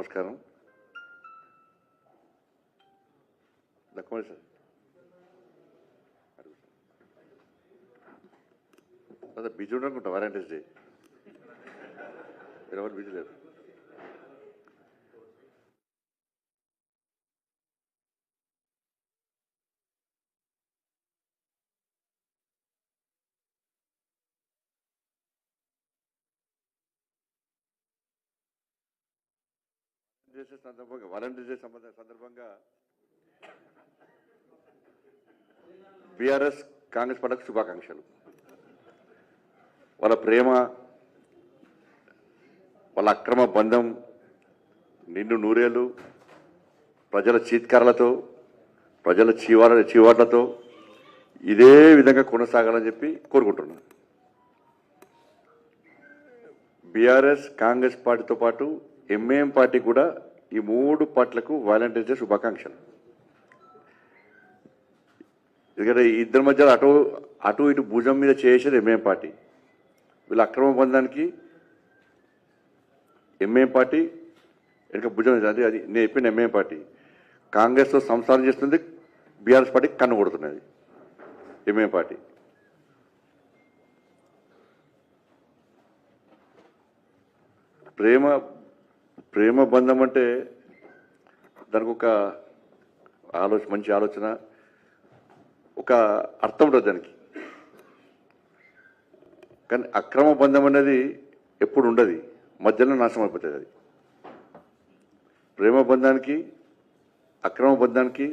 నమస్కారం. దక్కమని సార్ అదే busy ఉండనుకుంటా volunteers day ఎవరు బిజీ లేరు. వాలంటీర్స్ డే సందర్భంగా బీఆర్ఎస్ కాంగ్రెస్ పార్టీకి శుభాకాంక్షలు. వాళ్ళ ప్రేమ, వాళ్ళ అక్రమ బంధం నిండు నూరేళ్ళు ప్రజల చీత్కారాలతో, ప్రజల చీవాట్లతో ఇదే విధంగా కొనసాగాలని చెప్పి కోరుకుంటున్నాను. బీఆర్ఎస్ కాంగ్రెస్ పార్టీతో పాటు ఎంఐఎం పార్టీ కూడా ఈ మూడు పార్టీలకు వాలంటీర్స్ డే శుభాకాంక్షలు. ఎందుకంటే ఇద్దరి మధ్యలో అటు ఇటు భుజం మీద చేసేది ఎంఐఎం పార్టీ. వీళ్ళ అక్రమ బంధానికి ఎంఐఎం పార్టీ వెనుక భుజం అది అది నేను చెప్పిన ఎంఐఎం పార్టీ కాంగ్రెస్తో సంసారం చేస్తుంది, బీఆర్ఎస్ పార్టీ కన్ను కొడుతున్నది ఎంఐఎం పార్టీ. ప్రేమ బంధం అంటే దానికి ఒక మంచి ఆలోచన, ఒక అర్థం ఉంటుంది దానికి. కానీ అక్రమ బంధం అనేది ఎప్పుడు ఉండదు, మధ్యలో నాశనం అయిపోతుంది అది. ప్రేమ బంధానికి అక్రమ బంధానికి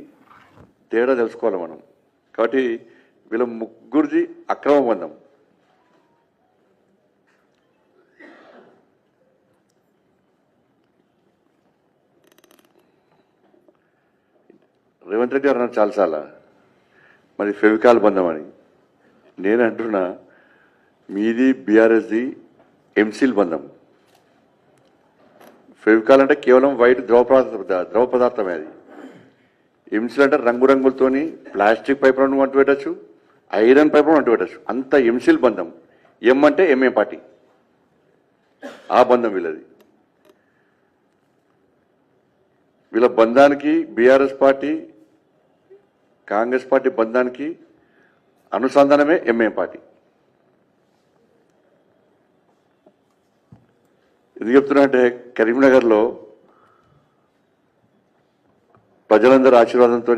తేడా తెలుసుకోవాలి మనం. కాబట్టి వీళ్ళ ముగ్గురిది అక్రమ బంధం. రేవంత్ రెడ్డి గారు అన్నారు చాలాసార్లు మరి ఫెవికాల్ బంధం అని. నేను అంటున్నా మీది బీఆర్ఎస్ది ఎంసీల్ బంధం. ఫెవికాల్ అంటే కేవలం వైట్ ద్రవ పదార్థమే అది. ఎంసీల్ అంటే రంగురంగులతోని ప్లాస్టిక్ పైపులను అంటు పెట్టచ్చు, ఐరన్ పైపులను అంటు పెట్టచ్చు, అంత ఎంసీల్ బంధం. ఎం అంటే ఎంఏ పార్టీ, ఆ బంధం వీళ్ళది. వీళ్ళ బంధానికి బీఆర్ఎస్ పార్టీ కాంగ్రెస్ పార్టీ బంధానికి అనుసంధానమే ఎంఐఎం పార్టీ. ఎందుకు చెప్తున్నా అంటే కరీంనగర్లో ప్రజలందరూ ఆశీర్వాదంతో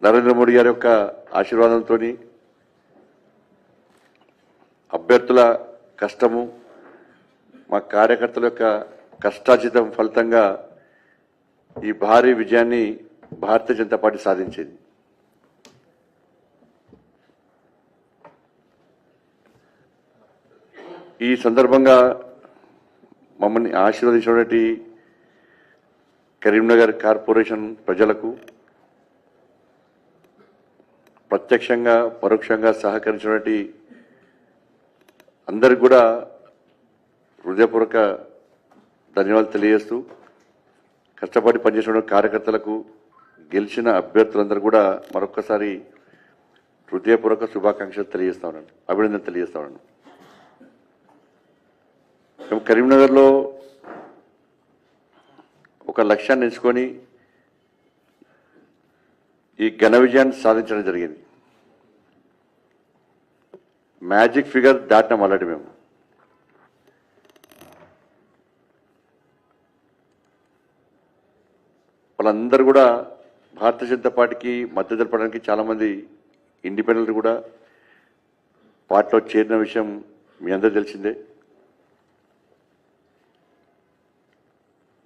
నరేంద్ర మోడీ గారి యొక్క ఆశీర్వాదంతో అభ్యర్థుల కష్టము, మా కార్యకర్తల యొక్క కష్టార్జితం ఫలితంగా ఈ భారీ విజయాన్ని భారతీయ జనతా పార్టీ సాధించింది. ఈ సందర్భంగా మమ్మల్ని ఆశీర్వదించినటువంటి కరీంనగర్ కార్పొరేషన్ ప్రజలకు, ప్రత్యక్షంగా పరోక్షంగా సహకరించినటువంటి అందరికి కూడా హృదయపూర్వక ధన్యవాదాలు తెలియజేస్తూ, కష్టపడి పనిచేసిన కార్యకర్తలకు, గెలిచిన అభ్యర్థులందరూ కూడా మరొక్కసారి హృదయపూర్వక శుభాకాంక్షలు తెలియజేస్తా ఉన్నాను, అభినందన తెలియజేస్తా ఉన్నాను. మేము కరీంనగర్లో ఒక లక్ష్యాన్ని ఎంచుకొని ఈ ఘన విజయాన్ని సాధించడం జరిగింది. మ్యాజిక్ ఫిగర్ దాటినాం ఆల్రెడీ మేము. వాళ్ళందరూ కూడా భారతీయ జనతా పార్టీకి మద్దతు తెలపడానికి చాలామంది ఇండిపెండెంట్ కూడా పార్టీలో చేరిన విషయం మీ అందరూ తెలిసిందే.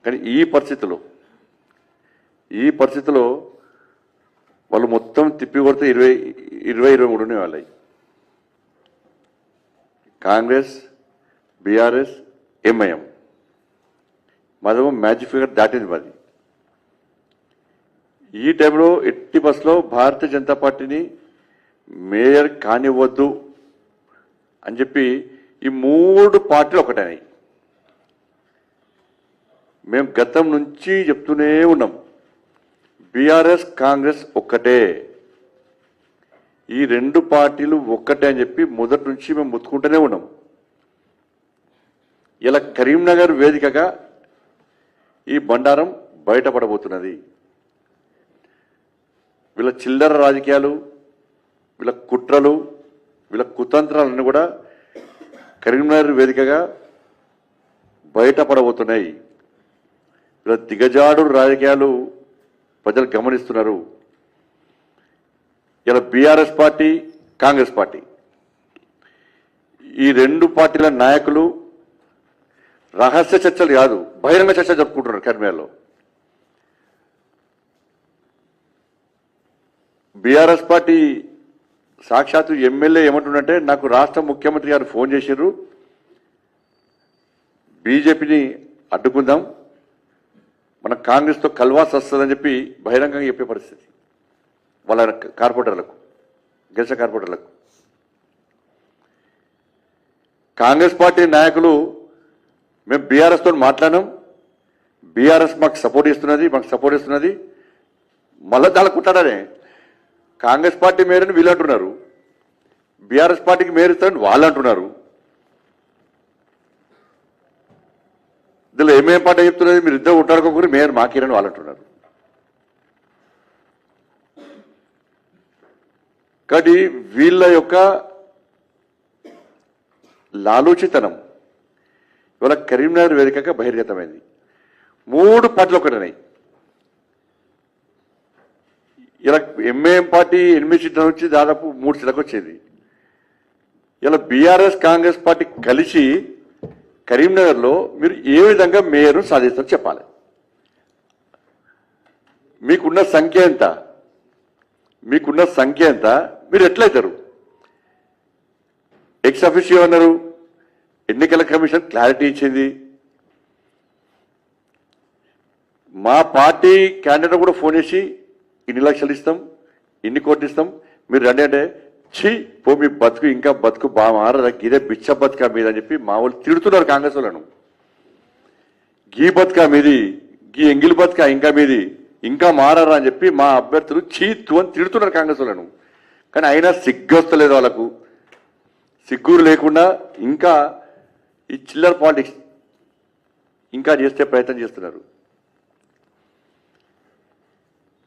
కానీ ఈ పరిస్థితిలో వాళ్ళు మొత్తం తిప్పి కొడితే 23 వాళ్ళవి. కాంగ్రెస్, బీఆర్ఎస్, ఎంఐఎం మాదేమో మ్యాజిక్ ఫిగర్ దాటింది మాది. ఈ టైంలో ఎట్టి బస్సులో భారతీయ జనతా పార్టీని మేయర్ కానివ్వద్దు అని చెప్పి ఈ మూడు పార్టీలు ఒకటైనాయి. మేము గతం నుంచి చెప్తూనే ఉన్నాం, బీఆర్ఎస్ కాంగ్రెస్ ఒక్కటే, ఈ రెండు పార్టీలు ఒక్కటే అని చెప్పి మొదటి నుంచి మేము ముత్తుకుంటూనే ఉన్నాం. ఇలా కరీంనగర్ వేదికగా ఈ బండారం బయటపడబోతున్నది. వీళ్ళ చిల్లర రాజకీయాలు, వీళ్ళ కుట్రలు, వీళ్ళ కుతంత్రాలన్నీ కూడా కరీంనగర్ వేదికగా బయటపడబోతున్నాయి. వీళ్ళ దిగజాడు రాజకీయాలు ప్రజలు గమనిస్తున్నారు. ఇలా బీఆర్ఎస్ పార్టీ, కాంగ్రెస్ పార్టీ, ఈ రెండు పార్టీల నాయకులు రహస్య చర్చలు కాదు, బహిరంగ చర్చ జరుపుకుంటున్నారు కరీంనగర్లో. బీఆర్ఎస్ పార్టీ సాక్షాత్తు ఎమ్మెల్యే ఏమంటుందంటే, నాకు రాష్ట్ర ముఖ్యమంత్రి గారు ఫోన్ చేసిర్రు, బీజేపీని అడ్డుకుందాం, మన కాంగ్రెస్తో కల్వాస్ వస్తుందని చెప్పి బహిరంగంగా చెప్పే పరిస్థితి వాళ్ళ కార్పొరేటర్లకు, గెలిచిన కార్పొరేటర్లకు. కాంగ్రెస్ పార్టీ నాయకులు మేము బీఆర్ఎస్తో మాట్లాడినాం, బీఆర్ఎస్ మాకు సపోర్ట్ ఇస్తున్నది, మళ్ళా దానికి కుట్టాడనే కాంగ్రెస్ పార్టీ మేరని వీళ్ళు అంటున్నారు, బీఆర్ఎస్ పార్టీకి మేరు ఇస్తారని వాళ్ళు అంటున్నారు. ఇందులో ఏమేం పాట చెప్తున్నది, మీరు ఇద్దరు ఉంటాడుకోకూరి మేయర్ మాకిరని వాళ్ళు అంటున్నారు. కాబట్టి వీళ్ళ యొక్క లాలూచితనం ఇవాళ కరీంనగర్ వేదికగా బహిర్గతమైంది. 3 పార్టీలు ఒకటన్నాయి. ఇలా ఎంఐఎం పార్టీ 8 సీట్ల నుంచి దాదాపు 3 సీట్లకు వచ్చింది. ఇలా బీఆర్ఎస్ కాంగ్రెస్ పార్టీ కలిసి కరీంనగర్లో మీరు ఏ విధంగా మేయర్ను సాధిస్తారో చెప్పాలి. మీకున్న సంఖ్య ఎంత, మీరు ఎట్లయితారు? ఎక్స్ అఫీషియో అన్నారు, ఎన్నికల కమిషన్ క్లారిటీ ఇచ్చింది. మా పార్టీ క్యాండిడేట్ కూడా ఫోన్ చేసి ఇన్ని లక్షలు ఇస్తాం, ఇన్ని కోట్లు ఇస్తాం, మీరు రండి అంటే ఛీ పో మీ బతుకు ఇంకా బతుకు బాగా మారదా, ఇదే బిచ్చ బతుకా మీద అని చెప్పి మా వాళ్ళు తిడుతున్నారు కాంగ్రెస్ వాళ్ళను. గీ బతుకా మీది, గీ ఎంగిలి బతుకా ఇంకా మీది, ఇంకా మారరా అని చెప్పి మా అభ్యర్థులు చీత్తు అని తిడుతున్నారు కాంగ్రెస్ వాళ్ళను. కానీ అయినా సిగ్గొస్తలేదు వాళ్ళకు. సిగ్గురు లేకుండా ఇంకా ఈ చిల్లర పాలిటిక్స్ ఇంకా చేస్తే ప్రయత్నం చేస్తున్నారు.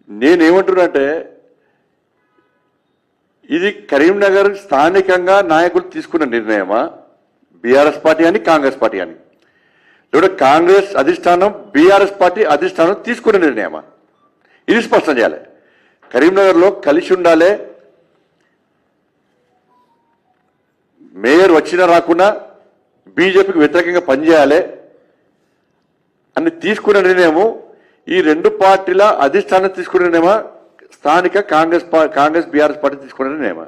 నేనేమంటున్నానంటే, ఇది కరీంనగర్ స్థానికంగా నాయకులు తీసుకున్న నిర్ణయమా, బీఆర్ఎస్ పార్టీ అని కాంగ్రెస్ పార్టీ అని, లేదా కాంగ్రెస్ అధిష్టానం బీఆర్ఎస్ పార్టీ అధిష్టానం తీసుకున్న నిర్ణయమా? ఇది స్పష్టం చేయాలి. కరీంనగర్లో కలిసి ఉండాలి, మేయర్ వచ్చినా రాకున్నా బీజేపీకి వ్యతిరేకంగా పనిచేయాలి అని తీసుకున్న నిర్ణయము ఈ 2 పార్టీల అధిష్టానం తీసుకున్న నిర్ణయమా, స్థానిక కాంగ్రెస్ బీఆర్ఎస్ పార్టీ తీసుకున్న నిర్ణయమా?